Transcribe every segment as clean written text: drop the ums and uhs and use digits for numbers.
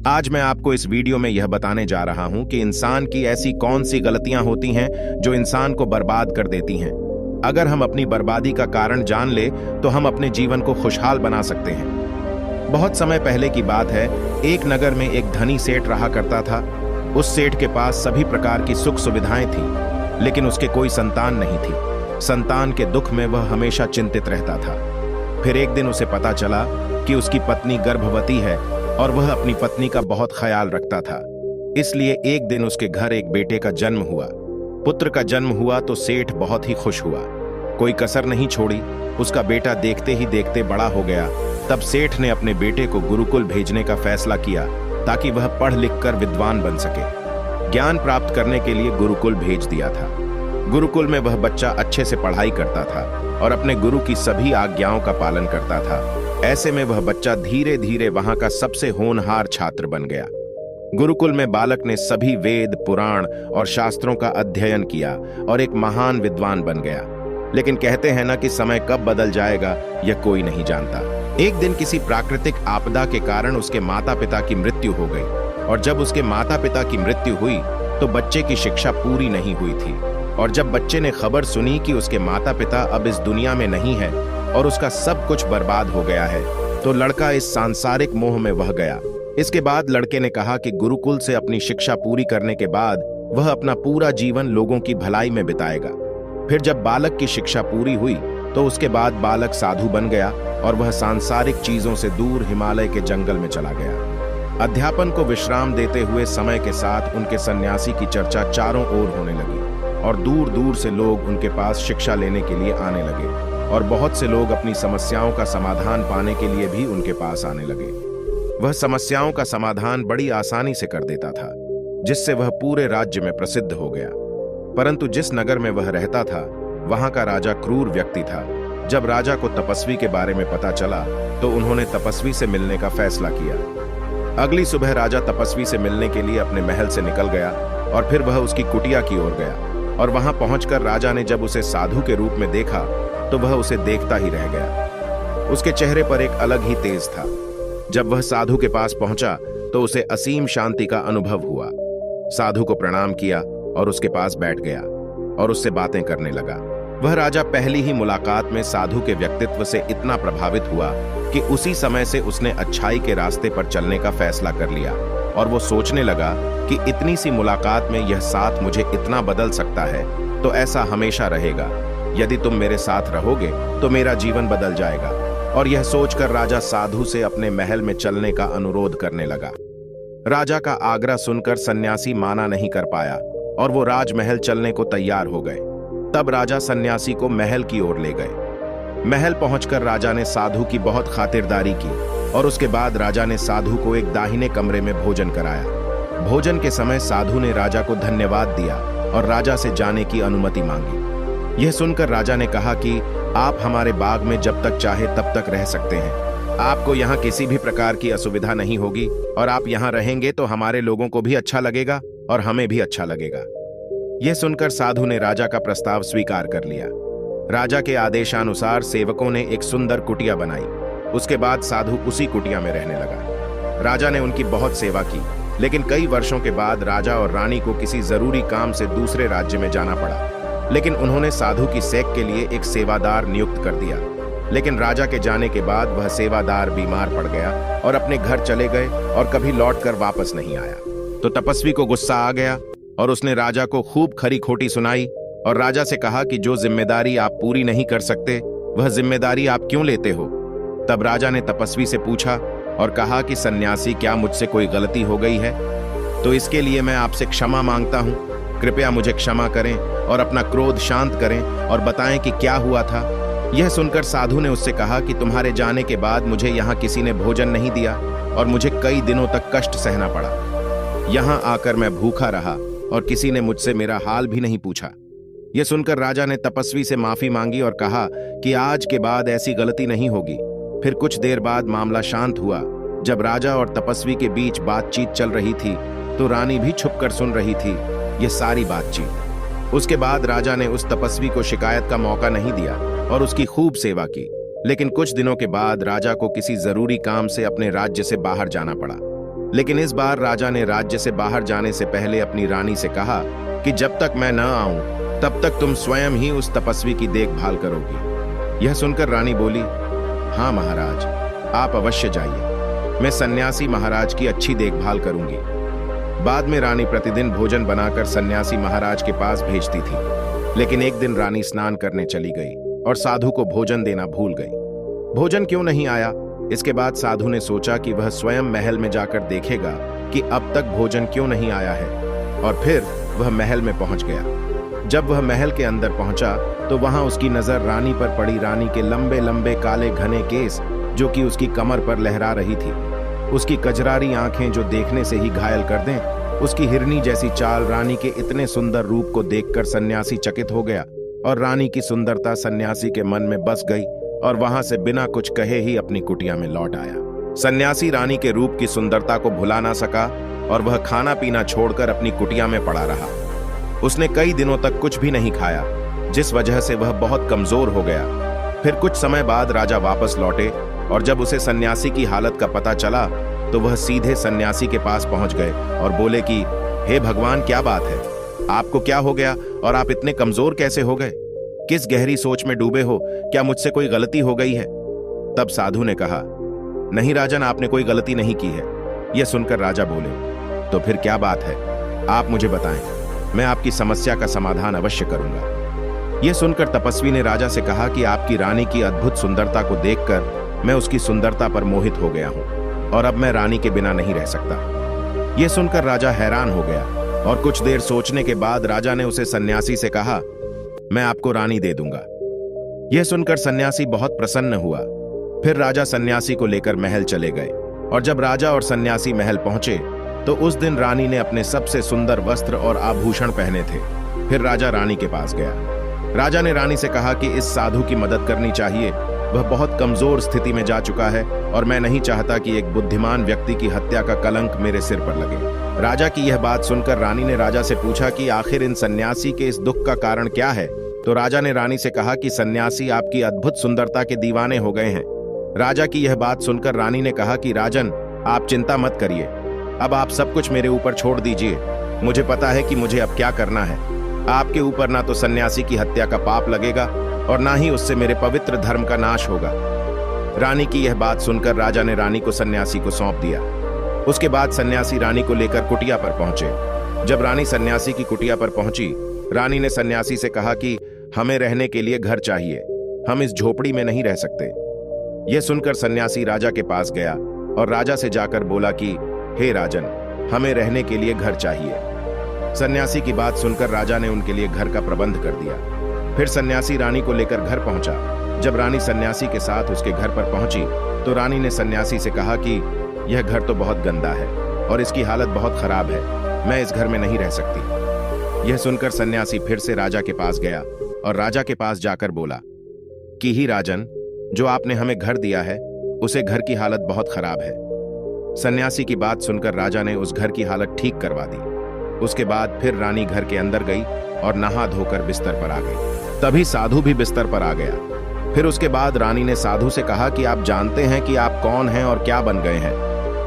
आज मैं आपको इस वीडियो में यह बताने जा रहा हूं कि इंसान की ऐसी कौन सी गलतियां होती हैं जो इंसान को बर्बाद कर देती हैं। अगर हम अपनी बर्बादी का कारण जान ले तो हम अपने जीवन को खुशहाल बना सकते हैं। बहुत समय पहले की बात है, एक नगर में एक धनी सेठ रहा करता था। उस सेठ के पास सभी प्रकार की सुख सुविधाएं थी, लेकिन उसके कोई संतान नहीं थी। संतान के दुख में वह हमेशा चिंतित रहता था। फिर एक दिन उसे पता चला कि उसकी पत्नी गर्भवती है और वह अपनी पत्नी का बहुत ख्याल रखता था। इसलिए एक दिन उसके घर एक बेटे का जन्म हुआ। पुत्र का जन्म हुआ तो सेठ बहुत ही खुश हुआ, कोई कसर नहीं छोड़ी। उसका बेटा देखते ही देखते बड़ा हो गया। तब सेठ ने अपने बेटे को गुरुकुल भेजने का फैसला किया ताकि वह पढ़ लिख कर विद्वान बन सके। ज्ञान प्राप्त करने के लिए गुरुकुल भेज दिया था। गुरुकुल में वह बच्चा अच्छे से पढ़ाई करता था और अपने गुरु की सभी आज्ञाओं का पालन करता था। ऐसे में वह बच्चा धीरे धीरे वहां का सबसे होनहार छात्र बन गया। गुरुकुल में बालक ने सभी वेद, पुराण और शास्त्रों का अध्ययन किया और एक महान विद्वान बन गया। लेकिन कहते हैं ना कि समय कब बदल जाएगा यह कोई नहीं जानता। एक दिन किसी प्राकृतिक आपदा के कारण उसके माता पिता की मृत्यु हो गई, और जब उसके माता पिता की मृत्यु हुई तो बच्चे की शिक्षा पूरी नहीं हुई थी। और जब बच्चे ने खबर सुनी कि उसके माता पिता अब इस दुनिया में नहीं है और उसका सब कुछ बर्बाद हो गया है, तो लड़का इस सांसारिक मोह में बह गया। इसके बाद लड़के ने कहा कि गुरुकुल से अपनी शिक्षा पूरी करने के बाद वह अपना पूरा जीवन लोगों की भलाई में बिताएगा। फिर जब बालक की शिक्षा पूरी हुई तो उसके बाद बालक साधु बन गया और वह सांसारिक चीजों से दूर हिमालय के जंगल में चला गया। अध्यापन को विश्राम देते हुए समय के साथ उनके सन्यासी की चर्चा चारों ओर होने लगी और दूर दूर से लोग उनके पास शिक्षा लेने के लिए आने लगे, और बहुत से लोग अपनी समस्याओं का समाधान पाने के लिए भी उनके पास आने लगे। वह समस्याओं का समाधान बड़ी आसानी से कर देता था, जिससे वह पूरे राज्य में प्रसिद्ध हो गया। परंतु जिस नगर में वह रहता था वहां का राजा क्रूर व्यक्ति था। जब राजा को तपस्वी के बारे में पता चला तो उन्होंने तपस्वी से मिलने का फैसला किया। अगली सुबह राजा तपस्वी से मिलने के लिए अपने महल से निकल गया और फिर वह उसकी कुटिया की ओर गया, और वहां पहुंचकर राजा ने जब उसे साधु के रूप में देखा तो वह उसे देखता ही रह गया। उसके चेहरे पर एक अलग ही तेज था। जब वह साधु के पास पहुंचा तो उसे असीम शांति का अनुभव हुआ। साधु को प्रणाम किया और उसके पास बैठ गया और उससे बातें करने लगा। वह राजा पहली ही मुलाकात में साधु के व्यक्तित्व से इतना प्रभावित हुआ कि उसी समय से उसने अच्छाई के रास्ते पर चलने का फैसला कर लिया, और वो सोचने लगा कि इतनी सी मुलाकात में यह साथ मुझे इतना बदल सकता है तो ऐसा हमेशा रहेगा। यदि तुम मेरे साथ रहोगे तो मेरा जीवन बदल जाएगा। और यह सोचकर राजा साधु से अपने महल में चलने का अनुरोध करने लगा। राजा का आग्रह सुनकर सन्यासी माना नहीं कर पाया और वो राजमहल चलने को तैयार हो गए। तब राजा सन्यासी को महल की ओर ले गए। महल पहुंचकर राजा ने साधु की बहुत खातिरदारी की और उसके बाद राजा ने साधु को एक दाहिने कमरे में भोजन कराया। भोजन के समय साधु ने राजा को धन्यवाद दिया और राजा से जाने की अनुमति मांगी। यह सुनकर राजा ने कहा कि आप हमारे बाग में जब तक चाहे तब तक रह सकते हैं। आपको यहाँ किसी भी प्रकार की असुविधा नहीं होगी, और आप यहाँ रहेंगे तो हमारे लोगों को भी अच्छा लगेगा और हमें भी अच्छा लगेगा। यह सुनकर साधु ने राजा का प्रस्ताव स्वीकार कर लिया। राजा के आदेशानुसार सेवकों ने एक सुंदर कुटिया बनाई। उसके बाद साधु उसी कुटिया में रहने लगा। राजा ने उनकी बहुत सेवा की, लेकिन कई वर्षों के बाद राजा और रानी को किसी जरूरी काम से दूसरे राज्य में जाना पड़ा। लेकिन उन्होंने साधु की सेक के लिए एक सेवादार नियुक्त कर दिया। लेकिन राजा के जाने के बाद वह सेवादार बीमार पड़ गया और अपने घर चले गए और कभी लौटकर वापस नहीं आया। तो तपस्वी को गुस्सा आ गया और उसने राजा को खूब खरी खोटी सुनाई और राजा से कहा कि जो जिम्मेदारी आप पूरी नहीं कर सकते वह जिम्मेदारी आप क्यों लेते हो। तब राजा ने तपस्वी से पूछा और कहा कि सन्यासी, क्या मुझसे कोई गलती हो गई है? तो इसके लिए मैं आपसे क्षमा मांगता हूँ। कृपया मुझे क्षमा करें और अपना क्रोध शांत करें और बताएं कि क्या हुआ था। यह सुनकर साधु ने उससे कहा कि तुम्हारे जाने के बाद मुझे यहाँ किसी ने भोजन नहीं दिया और मुझे कई दिनों तक कष्ट सहना पड़ा। यहाँ आकर मैं भूखा रहा और किसी ने मुझसे मेरा हाल भी नहीं पूछा। यह सुनकर राजा ने तपस्वी से माफी मांगी और कहा कि आज के बाद ऐसी गलती नहीं होगी। फिर कुछ देर बाद मामला शांत हुआ। जब राजा और तपस्वी के बीच बातचीत चल रही थी तो रानी भी छुपकर सुन रही थी यह सारी बातचीत। उसके बाद राजा ने उस तपस्वी को शिकायत का मौका नहीं दिया और उसकी खूब सेवा की। लेकिन कुछ दिनों के बाद राजा को किसी जरूरी काम से अपने राज्य से बाहर जाना पड़ा। लेकिन इस बार राजा ने राज्य से बाहर जाने से पहले अपनी रानी से कहा कि जब तक मैं न आऊं तब तक तुम स्वयं ही उस तपस्वी की देखभाल करोगी। यह सुनकर रानी बोली, हाँ महाराज, आप अवश्य जाइए, मैं सन्यासी महाराज की अच्छी देखभाल करूंगी। बाद में रानी प्रतिदिन भोजन बनाकर सन्यासी महाराज के पास भेजती थी। लेकिन एक दिन रानी स्नान करने चली गई और साधु को भोजन देना भूल गई। भोजन क्यों नहीं आया? इसके बाद साधु ने सोचा कि वह स्वयं महल में जाकर देखेगा कि अब तक भोजन क्यों नहीं आया है, और फिर वह महल में पहुंच गया। जब वह महल के अंदर पहुंचा तो वहां उसकी नजर रानी पर पड़ी। रानी के लंबे लंबे काले घने केस जो कि उसकी कमर पर लहरा रही थी, उसकी कजरारी आंखें जो देखने से ही घायल कर दें, उसकी हिरनी जैसी चाल। रानी के इतने सुंदर रूप को देखकर सन्यासी चकित हो गया और रानी की सुंदरता सन्यासी के मन में बस गई और वहां से बिना कुछ कहे ही अपनी कुटिया में लौट आया। सन्यासी रानी के रूप की सुंदरता को भुला ना सका और वह खाना पीना छोड़कर अपनी कुटिया में पड़ा रहा। उसने कई दिनों तक कुछ भी नहीं खाया, जिस वजह से वह बहुत कमजोर हो गया। फिर कुछ समय बाद राजा वापस लौटे और जब उसे सन्यासी की हालत का पता चला तो वह सीधे सन्यासी के पास पहुंच गए और बोले कि हे भगवान, क्या बात है, आपको क्या हो गया और आप इतने कमजोर कैसे हो गए? किस गहरी सोच में डूबे हो? क्या मुझसे कोई गलती हो गई है? तब साधु ने कहा, नहीं राजन, आपने कोई गलती नहीं की है। यह सुनकर राजा बोले, तो फिर क्या बात है, आप मुझे बताएं, मैं आपकी समस्या का समाधान अवश्य करूंगा। यह सुनकर तपस्वी ने राजा से कहा कि आपकी रानी की अद्भुत सुंदरता को देखकर मैं उसकी सुंदरता पर मोहित हो गया हूं और अब मैं रानी के बिना नहीं रह सकता। यह सुनकर राजा हैरान हो गया और कुछ देर सोचने के बाद राजा ने उसे सन्यासी से कहा, मैं आपको रानी दे दूंगा। यह सुनकर सन्यासी बहुत प्रसन्न हुआ। फिर राजा सन्यासी को लेकर महल चले गए और जब राजा और सन्यासी महल पहुंचे तो उस दिन रानी ने अपने सबसे सुंदर वस्त्र और आभूषण पहने थे। फिर राजा रानी के पास गया। राजा ने रानी से कहा कि इस साधु की मदद करनी चाहिए, वह बहुत कमजोर स्थिति में जा चुका है और मैं नहीं चाहता कि एक बुद्धिमान व्यक्ति की हत्या का कलंक मेरे सिर पर लगे। राजा की यह बात सुनकर रानी ने राजा से पूछा कि आखिर इन सन्यासी के इस दुख का कारण क्या है? तो राजा ने रानी से कहा कि सन्यासी आपकी अद्भुत सुंदरता के दीवाने हो गए हैं। राजा की यह बात सुनकर रानी ने कहा कि राजन, आप चिंता मत करिए, अब आप सब कुछ मेरे ऊपर छोड़ दीजिए। मुझे पता है कि मुझे अब क्या करना है। आपके ऊपर ना तो सन्यासी की हत्या का पाप लगेगा और ना ही उससे मेरे पवित्र धर्म का नाश होगा। रानी की यह बात सुनकर राजा ने रानी को सन्यासी को सौंप दिया। उसके बाद सन्यासी रानी को लेकर कुटिया पर पहुंचे। जब रानी सन्यासी की कुटिया पर पहुंची, रानी ने सन्यासी से कहा कि हमें रहने के लिए घर चाहिए, हम इस झोपड़ी में नहीं रह सकते। यह सुनकर सन्यासी राजा के पास गया और राजा से जाकर बोला कि हे राजन, हमें रहने के लिए घर चाहिए। सन्यासी की बात सुनकर राजा ने उनके लिए घर का प्रबंध कर दिया। फिर सन्यासी रानी को लेकर घर पहुंचा। जब रानी सन्यासी के साथ उसके घर पर पहुंची तो रानी ने सन्यासी से कहा कि यह घर तो बहुत गंदा है और इसकी हालत बहुत खराब है, मैं इस घर में नहीं रह सकती। यह सुनकर सन्यासी फिर से राजा के पास गया और राजा के पास जाकर बोला कि ही राजन, जो आपने हमें घर दिया है उसे घर की हालत बहुत खराब है। सन्यासी की बात सुनकर राजा ने उस घर की हालत ठीक करवा दी। उसके बाद फिर रानी घर के अंदर गई और नहा धोकर बिस्तर पर आ गई। तभी साधु भी बिस्तर पर आ गया। फिर उसके बाद रानी ने साधु से कहा कि आप जानते हैं कि आप कौन हैं और क्या बन गए हैं?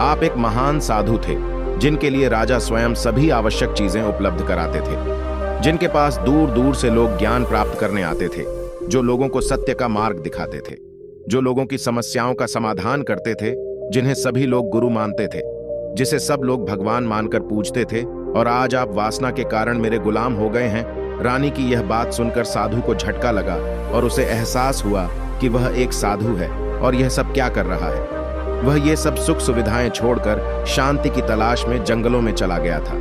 आप एक महान साधु थे जिनके लिए राजा स्वयं सभी आवश्यक चीजें उपलब्ध कराते थे, जिनके पास दूर दूर से लोग ज्ञान प्राप्त करने आते थे, जो लोगों को सत्य का मार्ग दिखाते थे, जो लोगों की समस्याओं का समाधान करते थे, जिन्हें सभी लोग गुरु मानते थे, जिसे सब लोग भगवान मानकर पूजते थे। और आज आप वासना के कारण मेरे गुलाम हो गए हैं। रानी की यह बात सुनकर साधु को झटका लगा और उसे एहसास हुआ कि वह एक साधु है और यह सब क्या कर रहा है। वह ये सब सुख सुविधाएं छोड़कर शांति की तलाश में जंगलों में चला गया था।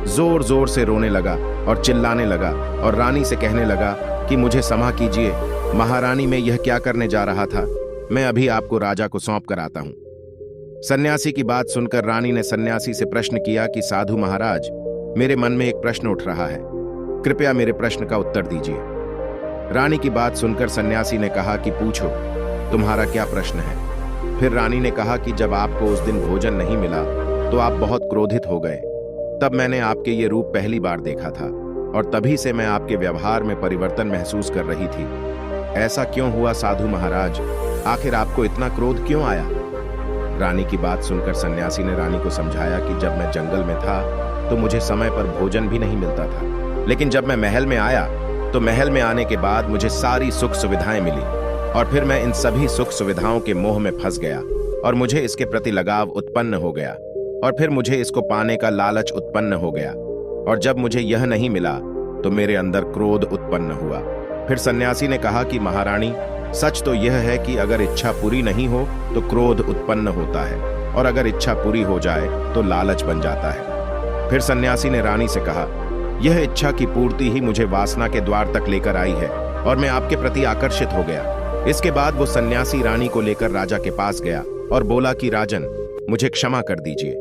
जोर जोर से रोने लगा और चिल्लाने लगा और रानी से कहने लगा कि मुझे क्षमा कीजिए महारानी, मैं यह क्या करने जा रहा था, मैं अभी आपको राजा को सौंप कर आता हूं। सन्यासी की बात सुनकर रानी ने सन्यासी से प्रश्न किया कि साधु महाराज, मेरे मन में एक प्रश्न उठ रहा है, कृपया मेरे प्रश्न का उत्तर दीजिए। रानी की बात सुनकर सन्यासी ने कहा कि पूछो, तुम्हारा क्या प्रश्न है? फिर रानी ने कहा कि जब आपको उस दिन भोजन नहीं मिला तो आप बहुत क्रोधित हो गए। तब मैंने आपके ये रूप पहली बार देखा था और तभी से मैं आपके व्यवहार में परिवर्तन महसूस कर रही थी। ऐसा क्यों हुआ साधु महाराज? आखिर आपको इतना क्रोध क्यों आया? रानी की बात सुनकर सन्यासी ने रानी को समझाया कि जब मैं जंगल में था तो मुझे समय पर भोजन भी नहीं मिलता था, लेकिन जब मैं महल में आया तो महल में आने के बाद मुझे सारी सुख सुविधाएं मिली और फिर मैं इन सभी सुख सुविधाओं के मोह में फंस गया और मुझे इसके प्रति लगाव उत्पन्न हो गया और फिर मुझे इसको पाने का लालच उत्पन्न हो गया और जब मुझे यह नहीं मिला तो मेरे अंदर क्रोध उत्पन्न हुआ। फिर सन्यासी ने कहा कि महारानी, सच तो यह है कि अगर इच्छा पूरी नहीं हो तो क्रोध उत्पन्न होता है और अगर इच्छा पूरी हो जाए तो लालच बन जाता है। फिर सन्यासी ने रानी से कहा, यह इच्छा की पूर्ति ही मुझे वासना के द्वार तक लेकर आई है और मैं आपके प्रति आकर्षित हो गया। इसके बाद वो सन्यासी रानी को लेकर राजा के पास गया और बोला कि राजन, मुझे क्षमा कर दीजिए,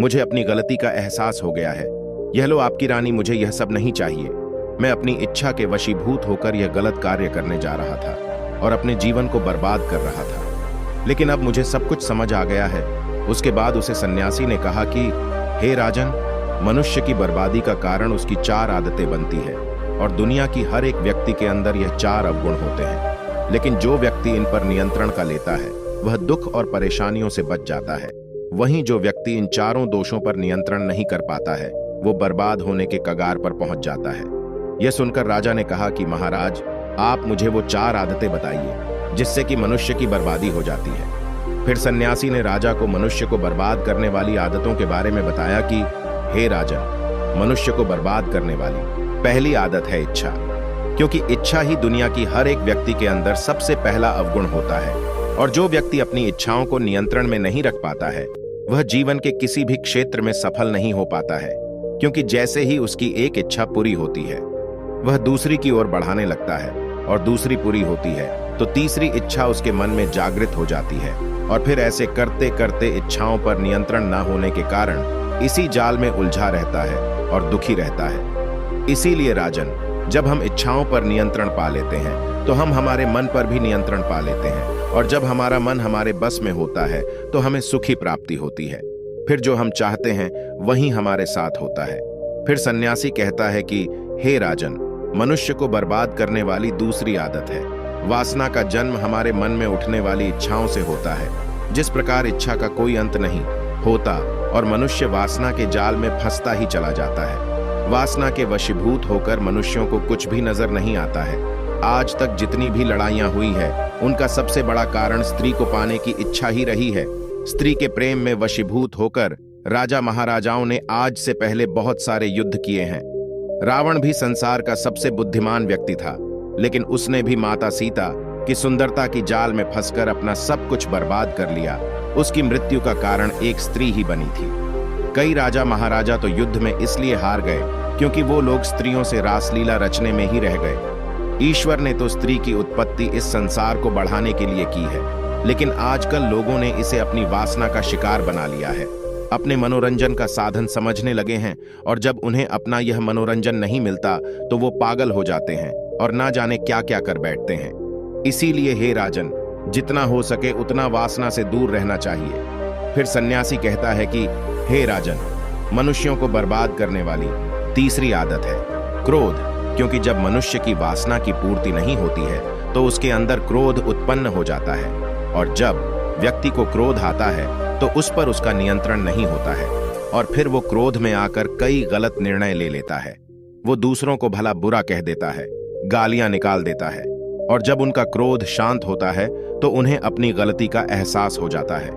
मुझे अपनी गलती का एहसास हो गया है। यह लो आपकी रानी, मुझे यह सब नहीं चाहिए। मैं अपनी इच्छा के वशीभूत होकर यह गलत कार्य करने जा रहा था और अपने जीवन को बर्बाद कर रहा था, लेकिन अब मुझे सब कुछ समझ आ गया है। उसके बाद उसे सन्यासी ने कहा कि हे राजन, मनुष्य की बर्बादी का कारण उसकी 4 आदतें बनती है और दुनिया की हर एक व्यक्ति के अंदर यह 4 अवगुण होते हैं, लेकिन जो व्यक्ति इन पर नियंत्रण का लेता है वह दुख और परेशानियों से बच जाता है। वहीं जो व्यक्ति इन चारों दोषों पर नियंत्रण नहीं कर पाता है वो बर्बाद होने के कगार पर पहुंच जाता है। यह सुनकर राजा ने कहा कि महाराज, आप मुझे वो 4 आदतें बताइए जिससे कि मनुष्य की बर्बादी हो जाती है। फिर सन्यासी ने राजा को मनुष्य को बर्बाद करने वाली आदतों के बारे में बताया कि हे राजन, मनुष्य को बर्बाद करने वाली पहली आदत है इच्छा, क्योंकि इच्छा ही दुनिया की हर एक व्यक्ति के अंदर सबसे पहला अवगुण होता है और जो व्यक्ति अपनी इच्छाओं को नियंत्रण में नहीं रख पाता है वह जीवन के किसी भी क्षेत्र में सफल नहीं हो पाता है, क्योंकि जैसे ही उसकी एक इच्छा पूरी होती है वह दूसरी की ओर बढ़ाने लगता है और दूसरी पूरी होती है तो तीसरी इच्छा उसके मन में जागृत हो जाती है और फिर ऐसे करते करते इच्छाओं पर नियंत्रण न होने के कारण इसी जाल में उलझा रहता है और दुखी रहता है। इसीलिए राजन, जब हम इच्छाओं पर नियंत्रण पा लेते हैं तो हम हमारे मन पर भी नियंत्रण पा लेते हैं और जब हमारा मन हमारे बस में होता है तो हमें सुखी प्राप्ति होती है। फिर जो हम चाहते हैं वही हमारे साथ होता है। फिर सन्यासी कहता है कि हे राजन, मनुष्य को बर्बाद करने वाली दूसरी आदत है वासना का जन्म हमारे मन में उठने वाली इच्छाओं से होता है। जिस प्रकार इच्छा का कोई अंत नहीं होता और मनुष्य वासना के जाल में फंसता ही चला जाता है। वासना के वशीभूत होकर मनुष्यों को कुछ भी नजर नहीं आता है। आज तक जितनी भी लड़ाइयां हुई है उनका सबसे बड़ा कारण स्त्री को पाने की इच्छा ही रही है। स्त्री के प्रेम में वशीभूत होकर राजा महाराजाओं ने आज से पहले बहुत सारे युद्ध किए हैं। रावण भी संसार का सबसे बुद्धिमान व्यक्ति था, लेकिन उसने भी माता सीता की सुंदरता की जाल में फंसकर अपना सब कुछ बर्बाद कर लिया। उसकी मृत्यु का कारण एक स्त्री ही बनी थी। कई राजा महाराजा तो युद्ध में इसलिए हार गए क्योंकि वो लोग स्त्रियों से रासलीला रचने में ही रह गए। ईश्वर ने तो स्त्री की उत्पत्ति इस संसार को बढ़ाने के लिए की है, लेकिन आजकल लोगों ने इसे अपनी वासना का शिकार बना लिया है, अपने मनोरंजन का साधन समझने लगे हैं और जब उन्हें अपना यह मनोरंजन नहीं मिलता तो वो पागल हो जाते हैं और ना जाने क्या क्या कर बैठते हैं। इसीलिए हे राजन, जितना हो सके उतना वासना से दूर रहना चाहिए। फिर सन्यासी कहता है कि हे राजन, मनुष्यों को बर्बाद करने वाली तीसरी आदत है क्रोध, क्योंकि जब मनुष्य की वासना की पूर्ति नहीं होती है तो उसके अंदर क्रोध उत्पन्न हो जाता है और जब व्यक्ति को क्रोध आता है तो उस पर उसका नियंत्रण नहीं होता है और फिर वो क्रोध में आकर कई गलत निर्णय ले लेता है। वो दूसरों को भला बुरा कह देता है, गालियां निकाल देता है और जब उनका क्रोध शांत होता है तो उन्हें अपनी गलती का एहसास हो जाता है,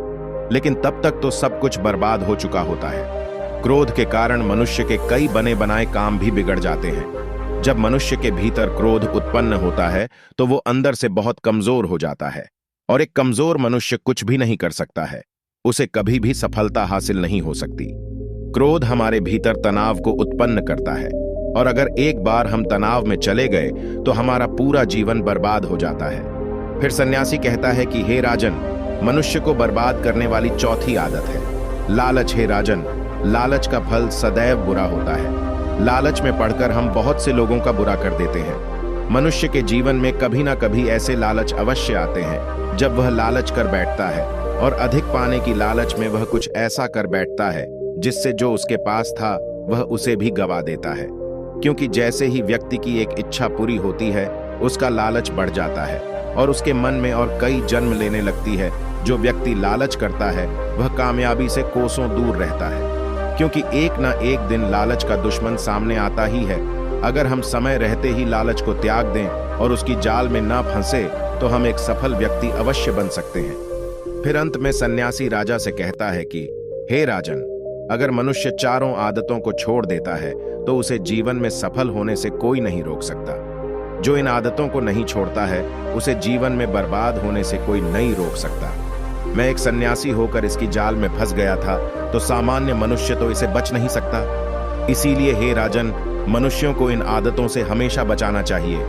लेकिन तब तक तो सब कुछ बर्बाद हो चुका होता है। क्रोध के कारण मनुष्य के कई बने बनाए काम भी बिगड़ जाते हैं। जब मनुष्य के भीतर क्रोध उत्पन्न होता है तो वो अंदर से बहुत कमजोर हो जाता है और एक कमजोर मनुष्य कुछ भी नहीं कर सकता है, उसे कभी भी सफलता हासिल नहीं हो सकती। क्रोध हमारे भीतर तनाव को उत्पन्न करता है और अगर एक बार हम तनाव में चले गए तो हमारा पूरा जीवन बर्बाद हो जाता है। फिर सन्यासी कहता है कि हे राजन, मनुष्य को बर्बाद करने वाली चौथी आदत है लालच। हे राजन, लालच का फल सदैव बुरा होता है। लालच में पड़कर हम बहुत से लोगों का बुरा कर देते हैं। मनुष्य के जीवन में कभी ना कभी ऐसे लालच अवश्य आते हैं जब वह लालच कर बैठता है और अधिक पाने की लालच में वह कुछ ऐसा कर बैठता है जिससे जो उसके पास था वह उसे भी गवा देता है, क्योंकि जैसे ही व्यक्ति की एक इच्छा पूरी होती है उसका लालच बढ़ जाता है और उसके मन में और कई जन्म लेने लगती है जो व्यक्ति लालच करता है वह कामयाबी से कोसों दूर रहता है, क्योंकि एक ना एक दिन लालच का दुश्मन सामने आता ही है। अगर हम समय रहते ही लालच को त्याग दें और उसकी जाल में ना फंसे तो हम एक सफल व्यक्ति अवश्य बन सकते हैं। फिर अंत में सन्यासी राजा से कहता है कि हे राजन, अगर मनुष्य चारों आदतों को छोड़ देता है तो उसे जीवन में सफल होने से कोई नहीं रोक सकता। जो इन आदतों को नहीं छोड़ता है उसे जीवन में बर्बाद होने से कोई नहीं रोक सकता। मैं एक सन्यासी होकर इसकी जाल में फंस गया था, तो सामान्य मनुष्य तो इसे बच नहीं सकता। इसीलिए हे राजन, मनुष्यों को इन आदतों से हमेशा बचाना चाहिए।